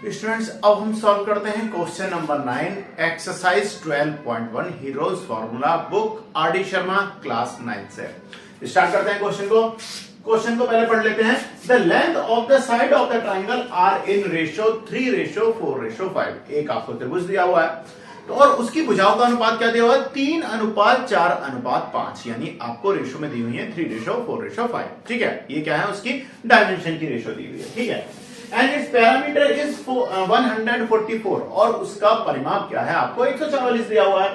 Students अब हम solve करते हैं question number 9 exercise 12.1 heroes formula book RD. Sharma class 9 से स्टार्ट करते हैं क्वेश्चन को पहले पढ़ लेते हैं। The length of the side of the triangle are in ratio 3:4:5। एक आपको त्रिभुज दिया हुआ है तो और उसकी भुजाओं का अनुपात क्या दिया हुआ है 3:4:5, यानी आपको रेशियो में दी हुई है 3:4:5। ठीक है, ये क्या है उसकी डायमेंशन की रेशियो दी हुई है। ठीक है, एंड इट्स पैरामीटर इज 144 और उसका परिमाप क्या है आपको 144 दिया हुआ है।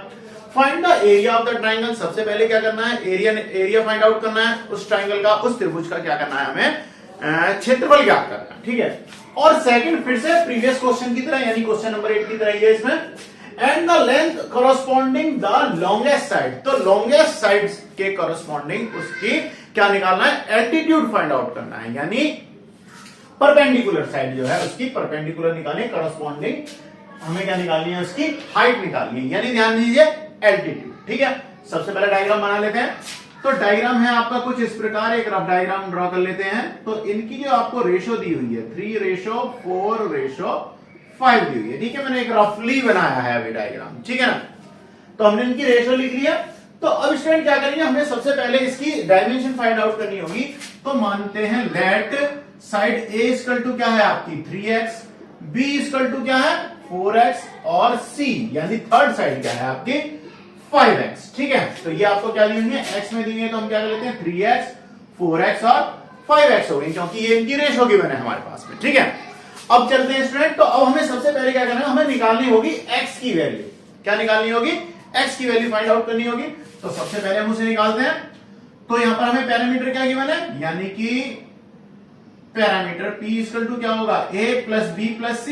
Find the area of the triangle. सबसे पहले क्या करना है एरिया फाइंड आउट करना है उस ट्राइंगल का, उस त्रिभुज का क्या करना है हमें क्षेत्रफल ज्ञात करना है। ठीक है, और सेकंड फिर से प्रीवियस क्वेश्चन की तरह यानी क्वेश्चन नंबर 8 की तरह ही है इसमें। And the length corresponding the longest side, तो लॉन्गेस्ट साइड के कॉरस्पॉन्डिंग उसकी क्या निकालना है एल्टीट्यूड फाइंड आउट करना है, यानी परपेंडिकुलर साइड जो है उसकी परपेंडिकुलर निकालनी, करस्पॉन्डिंग हमें क्या निकालनी है उसकी हाइट निकालनी है, यानी ध्यान दीजिए एल्टीट्यूड। ठीक है, सबसे पहले डायग्राम बना लेते हैं। तो डायग्राम है आपका कुछ इस प्रकार, एक रफ डायग्राम ड्रॉ कर लेते हैं। तो इनकी जो आपको रेशो दी हुई है 3:4:5 दी हुई है। ठीक है, मैंने एक रफली बनाया है अभी डायग्राम। ठीक है ना, तो हमने इनकी रेशो लिख लिया। तो अब स्टूडेंट क्या करेंगे, हमें सबसे पहले इसकी डायमेंशन फाइंड आउट करनी होगी। तो मानते हैं let side A equal to क्या है आपकी 3x, बी इक्वल टू क्या है 4x और सी यानी थर्ड साइड क्या है आपकी 5x। ठीक है, तो ये आपको क्या दी हुई है x में दी हुई है, तो हम क्या कर लेते हैं 3x 4x और 5x हो गई, क्योंकि ये इनकी रेशो गिवन है हमारे पास में। ठीक है, अब चलते हैं स्टूडेंट। तो अब हमें सबसे पहले क्या करना है, हमें निकालनी होगी x की वैल्यू। क्या निकालनी होगी x की वैल्यू फाइंड आउट करनी होगी। तो सबसे पहले हम उसे निकालते हैं। तो यहां पर हमें पैरामीटर क्या गिवन है, यानी कि पैरामीटर P इक्वल टू क्या होगा a plus b plus c।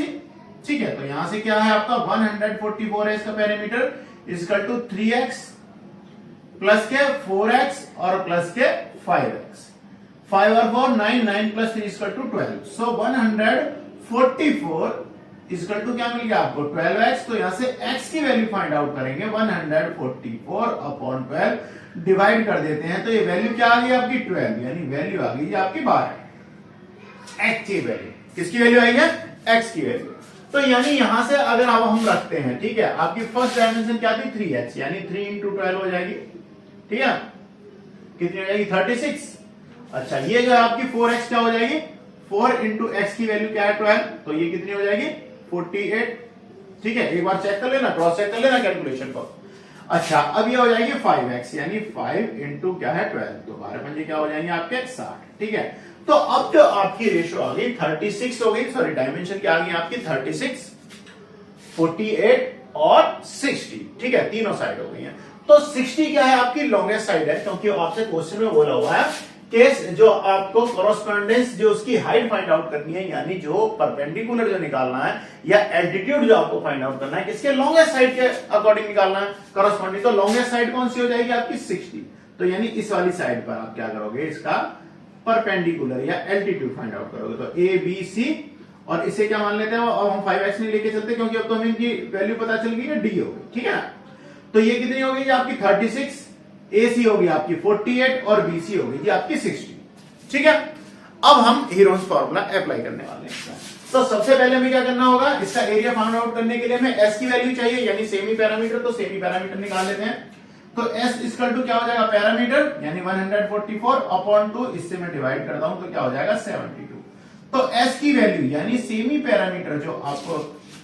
ठीक है, तो यहां से क्या है आपका 144 है इसका parameter equal to 3x plus के 4x और प्लस के 5x। 5 और 4 9, 9 प्लस 3 इक्वल टू 12। सो 144 इक्वल टू क्या मिल गया आपको 12x। तो यहां से x की वैल्यू फाइंड आउट करेंगे 144/12 डिवाइड कर देते हैं। तो ये वैल्यू क्या आ गई आपकी 12, यानी वैल्यू आ गई आपकी 12। x की वैल्यू, किसकी वैल्यू आई है x की वैल्यू। तो यानी यहां से अगर अब हम रखते हैं, ठीक है, आपकी फर्स्ट डायमेंशन क्या थी 3x, यानी 3 × 12 हो जाएगी। ठीक है, कितनी हो जाएगी 36। अच्छा, ये जो है आपकी 4x क्या हो जाएगी 4 × x की वैल्यू क्या है 12, तो ये कितनी हो जाएगी 48। ठीक है, एक बार चेक कर लेना, क्रॉस चेक कर लेना कैलकुलेशन को। अच्छा, अब ये हो जाएगी 5x, यानी 5 × क्या है 12, तो 12 क्या हो जाएंगे आपके 60। ठीक है, तो अब जो आपकी रेशो आ गई 36 हो गई, सॉरी डायमेंशन क्या आ गई आपकी 36, 48 और 60। ठीक है, तीनों साइड हो गई है। तो 60 क्या है आपकी लॉन्गेस्ट साइड है, क्योंकि आपसे क्वेश्चन में बोला हुआ है केस जो आपको कॉरस्पॉन्डेंस जो उसकी हाइट फाइंड आउट करनी है, यानी जो परपेंडिकुलर जो निकालना है या एल्टीट्यूड जो आपको फाइंड आउट करना है किसके लॉन्गेस्ट साइड के अकॉर्डिंग निकालना है कॉरस्पॉन्डिंग। तो लॉन्गेस्ट साइड कौन सी हो जाएगी आपकी 60। तो यानी इस वाली साइड पर आप क्या करोगे इसका परपेंडिकुलर या एल्टीट्यूड फाइंड आउट करोगे। तो ए बी सी, और इसे क्या मान लेते हैं अब हम 5x नहीं लेके चलते, क्योंकि अब तो हमें इनकी वैल्यू पता चल गई है डी हो गई। ठीक है ना, तो ये कितनी हो गई आपकी 36, AC होगी आपकी 48 और BC होगी जी आपकी 60। ठीक है, अब हम हीरोज फॉर्मूला अप्लाई करने वाले हैं। तो सबसे पहले हमें क्या करना होगा, इसका एरिया फाइंड आउट करने के लिए हमें S की वैल्यू चाहिए, यानी सेमी पैरामीटर। तो सेमी पैरामीटर निकाल लेते हैं। तो S इक्वल टू क्या हो जाएगा पैरामीटर, यानी 144/2, इससे मैं डिवाइड करता हूं तो क्या हो जाएगा 72। तो S की वैल्यू यानी सेमी पैरामीटर जो आपको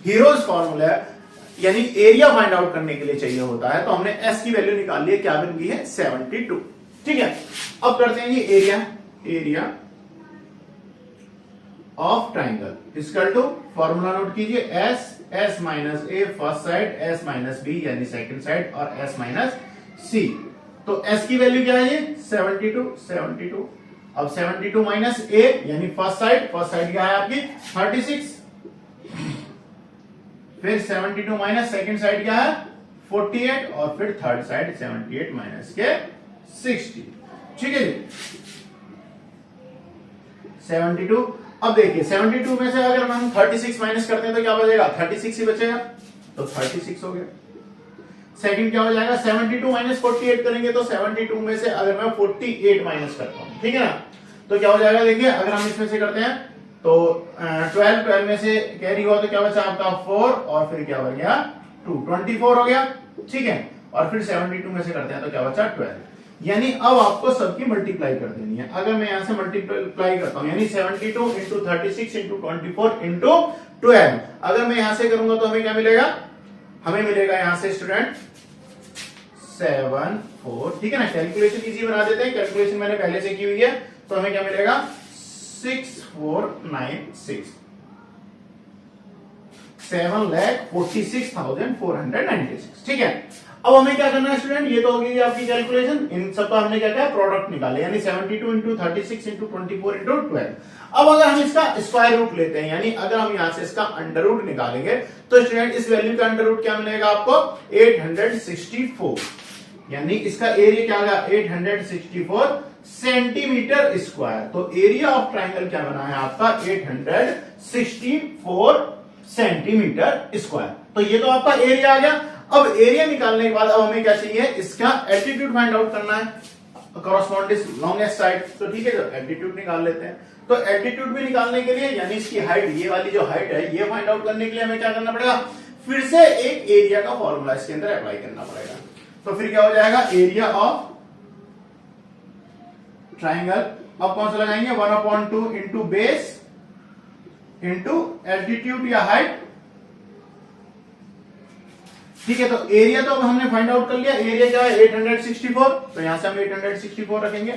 हीरोज फॉर्मूला है यानी एरिया फाइंड आउट करने के लिए चाहिए होता है, तो हमने S की वैल्यू निकाल ली है, क्या बन गई है 72। ठीक है, अब करते हैं ये area of triangle equal to formula note कीजिए S minus A first side, S minus B यानी सेकंड साइड और S माइनस सी। तो S की वैल्यू क्या है 72। अब 72 माइनस ए यानी फर्स्ट साइड क्या है आपकी 36, फिर 72 माइनस सेकंड साइड क्या है 48 और फिर थर्ड साइड 78 माइनस के 60। ठीक है जी 72। अब देखिए 72 में से अगर हम 36 माइनस करते हैं तो क्या बचेगा 36 ही बचेगा, तो 36 हो गया। सेकंड क्या हो जाएगा 72 माइनस 48 करेंगे, तो 72 में से अगर मैं 48 माइनस करता हूं, ठीक है ना, तो क्या हो जाएगा देखिए, अगर हम इसमें से करते हैं तो 12 में से कैरी हुआ तो क्या बचा आपका 4 और फिर क्या बन गया 2, 24 हो गया, ठीक है। और फिर 72 में से करते हैं तो क्या बचा 12। यानी अब आपको सबकी मल्टीप्लाई कर देनी है। अगर मैं यहां से मल्टीप्लाई करता हूं यानी 72 इंटू 36 इंटू 24 इंटू 12, अगर मैं यहां से करूंगा तो हमें क्या मिलेगा, हमें मिलेगा यहां से स्टूडेंट 7 4, ठीक है ना। कैलकुलेशन इजी बना देते हैं, कैलकुलेशन मैंने पहले से की हुई है, तो हमें क्या मिलेगा 6496, 7,46,496, ठीक है। अब हमें क्या करना है स्टूडेंट, ये तो हो गई आपकी कैलकुलेशन, इन सब का हमने क्या किया प्रोडक्ट निकाले, यानी 72 इंटू 36 इंटू 24 इंटू 12। अब अगर हम इसका स्क्वायर रूट लेते हैं, यानी अगर हम यहां से इसका अंडर रूट निकालेंगे तो स्टूडेंट इस वैल्यू का अंडर रूट क्या मिलेगा आपको 864, यानी इसका एरिया क्या होगा 864 सेंटीमीटर स्क्वायर। तो एरिया ऑफ ट्राइंगल क्या बना है आपका 864 सेंटीमीटर स्क्वायर। तो ये तो आपका एरिया आ गया। अब एरिया निकालने के बाद अब हमें क्या चाहिए, इसका एल्टीट्यूड फाइंड आउट करना है, कॉरस्पॉन्डिंग लॉन्गेस्ट साइड। तो ठीक है, तो एल्टीट्यूड निकाल लेते हैं। तो एल्टीट्यूड भी निकालने के लिए यानी इसकी हाइट, ये वाली जो हाइट है ये फाइंड आउट करने के लिए हमें क्या करना पड़ेगा, फिर से एक एरिया का फॉर्मूला इसके अंदर अप्लाई करना पड़ेगा। तो फिर क्या हो जाएगा, एरिया ऑफ ट्राइंगल, अब कौन सा लगाएंगे 1/2 इंटू बेस इंटू एल्टीट्यूड या हाइट, ठीक है। तो एरिया तो अब हमने फाइंड आउट कर लिया, एरिया क्या है 864, तो यहां से हम 864 रखेंगे,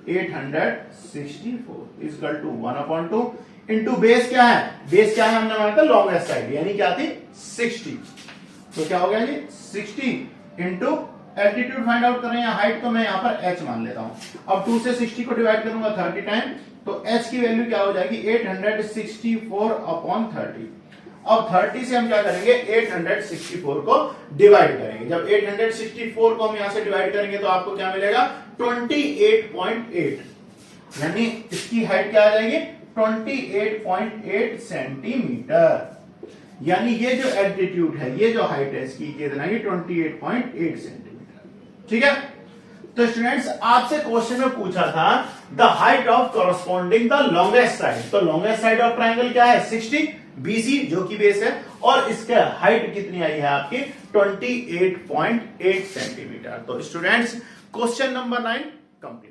864 इक्वल टू 1/2 इंटू बेस क्या है, बेस क्या है हमने माना था लॉन्गेस्ट साइड, यानी क्या थी 60, तो क्या हो गया जी 60 इंटू एल्टीट्यूड फाइंड आउट कर रहे हैं, हाइट तो मैं यहां पर h मान लेता हूं। अब 2 से 60 को डिवाइड करूंगा 30 टाइम, तो h की वैल्यू क्या हो जाएगी 864/30। अब 30 से हम क्या करेंगे 864 को डिवाइड करेंगे। जब 864 को हम यहां से डिवाइड करेंगे तो आपको क्या मिलेगा 28.8, यानी इसकी हाइट क्या आ जाएगी 28.8 सेंटीमीटर। यानी ये जो एल्टीट्यूड है, ये जो हाइट है इसकी कितना है 28.8 सेंटीमीटर, ठीक है। तो स्टूडेंट्स आपसे क्वेश्चन में पूछा था the height of corresponding the longest side, तो लॉन्गेस्ट साइड ऑफ ट्राइंगल क्या है 60 BC जो कि बेस है, और इसका हाइट कितनी आई है आपकी 28.8 सेंटीमीटर। तो स्टूडेंट्स क्वेश्चन नंबर 9 कंप्लीट।